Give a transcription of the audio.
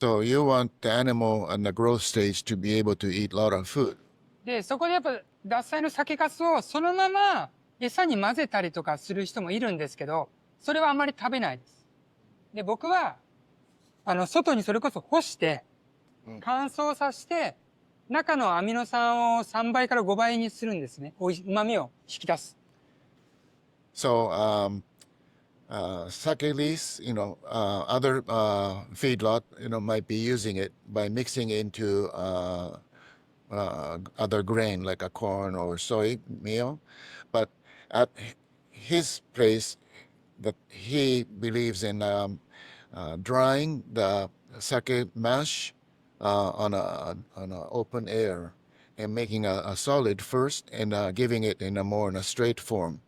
So you want the animal in the growth stage to be able to eat a lot of food. で、そこでやっぱ獺祭の酒粕をそのまま餌に混ぜたりとかする人もいるんですけど、それはあんまり食べないです。で、僕は、外にそれこそ干して、乾燥させて、中のアミノ酸を3倍から5倍にするんですね。旨味を引き出す。So Sakelis, other feedlot, might be using it by mixing into other grain like a corn or soy meal. But at his place, that he believes in drying the sake mash on a open air and making a solid first and giving it in a straight form.